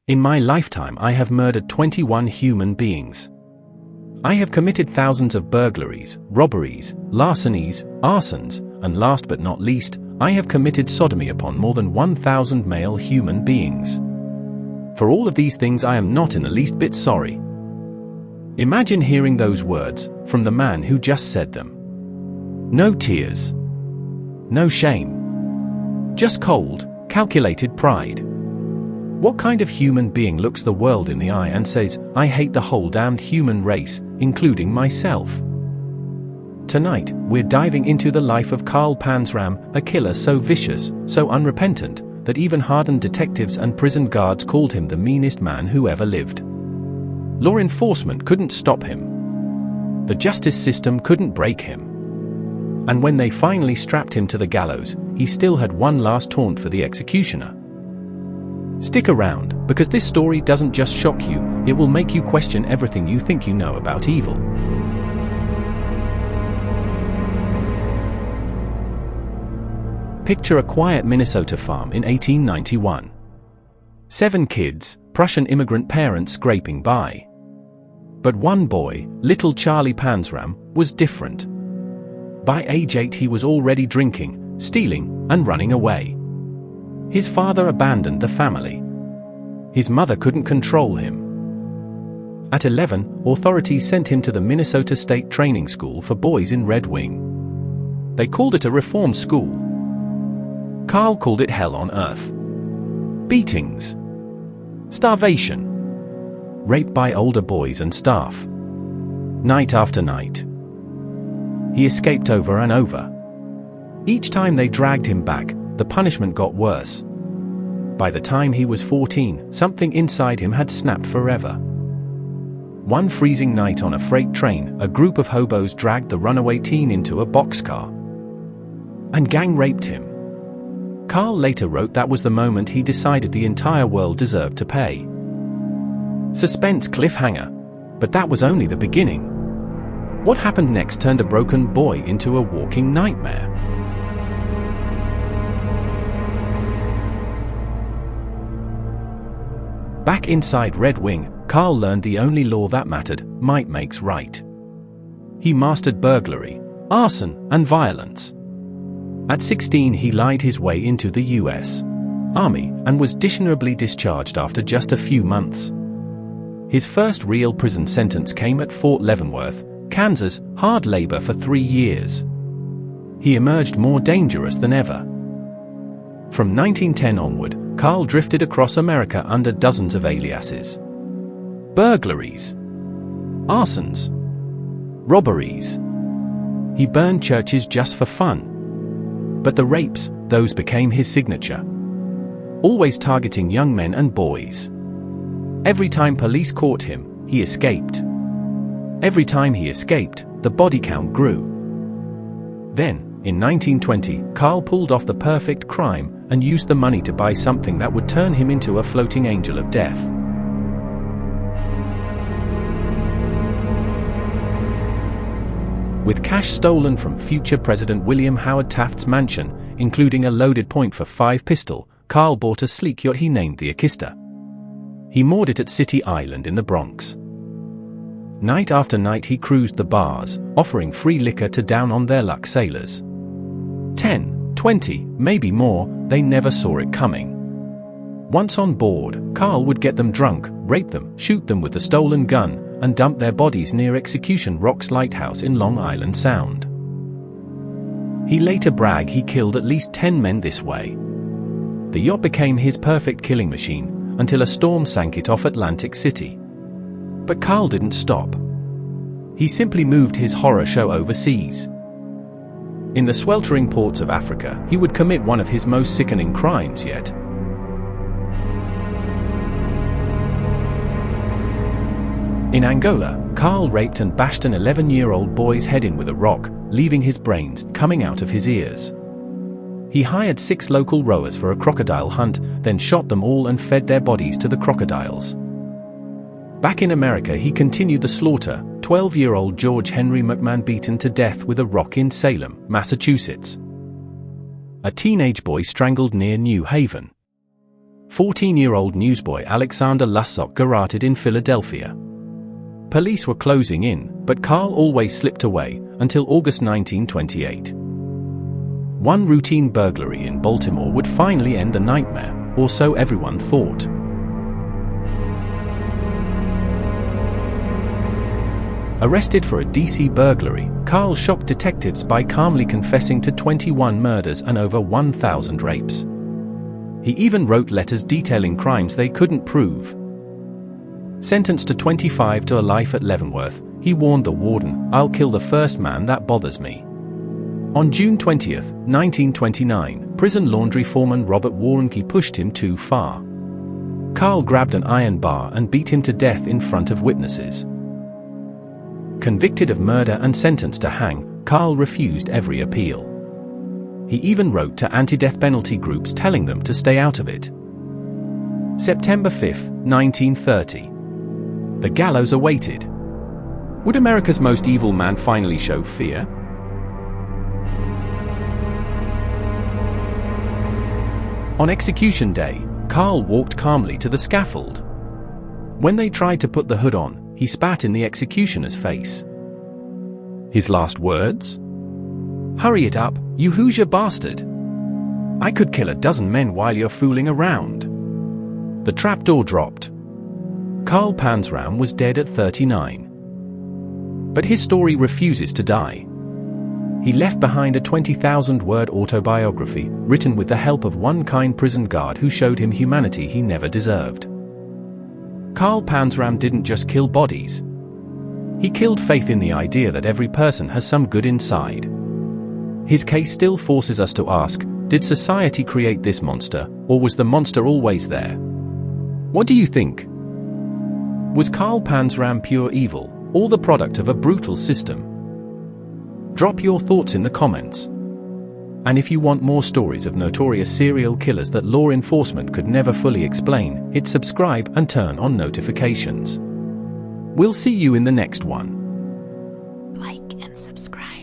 In my lifetime I have murdered 21 human beings. I have committed thousands of burglaries, robberies, larcenies, arsons, and last but not least, I have committed sodomy upon more than 1,000 male human beings. For all of these things I am not in the least bit sorry. Imagine hearing those words from the man who just said them. No tears. No shame. Just cold, calculated pride. What kind of human being looks the world in the eye and says, I hate the whole damned human race, including myself? Tonight, we're diving into the life of Carl Panzram, a killer so vicious, so unrepentant, that even hardened detectives and prison guards called him the meanest man who ever lived. Law enforcement couldn't stop him. The justice system couldn't break him. And when they finally strapped him to the gallows, he still had one last taunt for the executioner. Stick around, because this story doesn't just shock you, it will make you question everything you think you know about evil. Picture a quiet Minnesota farm in 1891. 7 kids, Prussian immigrant parents scraping by. But one boy, little Charlie Panzram, was different. By age 8 he was already drinking, stealing, and running away. His father abandoned the family. His mother couldn't control him. At 11, authorities sent him to the Minnesota State Training School for Boys in Red Wing. They called it a reform school. Carl called it hell on earth. Beatings. Starvation. Rape by older boys and staff. Night after night. He escaped over and over. Each time they dragged him back, the punishment got worse. By the time he was 14, something inside him had snapped forever. One freezing night on a freight train, a group of hobos dragged the runaway teen into a boxcar and gang raped him. Carl later wrote that was the moment he decided the entire world deserved to pay. Suspense cliffhanger. But that was only the beginning. What happened next turned a broken boy into a walking nightmare. Back inside Red Wing, Carl learned the only law that mattered: might makes right. He mastered burglary, arson, and violence. At 16 he lied his way into the U.S. Army and was dishonorably discharged after just a few months. His first real prison sentence came at Fort Leavenworth, Kansas, hard labor for 3 years. He emerged more dangerous than ever. From 1910 onward, Carl drifted across America under dozens of aliases. Burglaries. Arsons. Robberies. He burned churches just for fun. But the rapes, those became his signature. Always targeting young men and boys. Every time police caught him, he escaped. Every time he escaped, the body count grew. Then, in 1920, Carl pulled off the perfect crime and used the money to buy something that would turn him into a floating angel of death. With cash stolen from future President William Howard Taft's mansion, including a loaded .45 pistol, Carl bought a sleek yacht he named the Akista. He moored it at City Island in the Bronx. Night after night he cruised the bars, offering free liquor to down-on-their-luck sailors. 10, 20, maybe more, they never saw it coming. Once on board, Carl would get them drunk, rape them, shoot them with the stolen gun, and dump their bodies near Execution Rock's lighthouse in Long Island Sound. He later bragged he killed at least 10 men this way. The yacht became his perfect killing machine, until a storm sank it off Atlantic City. But Carl didn't stop. He simply moved his horror show overseas. In the sweltering ports of Africa, he would commit one of his most sickening crimes yet. In Angola, Carl raped and bashed an 11-year-old boy's head in with a rock, leaving his brains coming out of his ears. He hired 6 local rowers for a crocodile hunt, then shot them all and fed their bodies to the crocodiles. Back in America he continued the slaughter, 12-year-old George Henry McMahon beaten to death with a rock in Salem, Massachusetts. A teenage boy strangled near New Haven. 14-year-old newsboy Alexander Lussock garroted in Philadelphia. Police were closing in, but Carl always slipped away, until August 1928. One routine burglary in Baltimore would finally end the nightmare, or so everyone thought. Arrested for a DC burglary, Carl shocked detectives by calmly confessing to 21 murders and over 1,000 rapes. He even wrote letters detailing crimes they couldn't prove. Sentenced to 25 to life at Leavenworth, he warned the warden, "I'll kill the first man that bothers me." On June 20, 1929, prison laundry foreman Robert Warnke pushed him too far. Carl grabbed an iron bar and beat him to death in front of witnesses. Convicted of murder and sentenced to hang, Carl refused every appeal. He even wrote to anti-death penalty groups telling them to stay out of it. September 5, 1930. The gallows awaited. Would America's most evil man finally show fear? On execution day, Carl walked calmly to the scaffold. When they tried to put the hood on, he spat in the executioner's face. His last words? "Hurry it up, you Hoosier bastard! I could kill a dozen men while you're fooling around." The trapdoor dropped. Carl Panzram was dead at 39. But his story refuses to die. He left behind a 20,000-word autobiography, written with the help of one kind prison guard who showed him humanity he never deserved. Carl Panzram didn't just kill bodies. He killed faith in the idea that every person has some good inside. His case still forces us to ask, did society create this monster, or was the monster always there? What do you think? Was Carl Panzram pure evil, or the product of a brutal system? Drop your thoughts in the comments. And if you want more stories of notorious serial killers that law enforcement could never fully explain, hit subscribe and turn on notifications. We'll see you in the next one. Like and subscribe.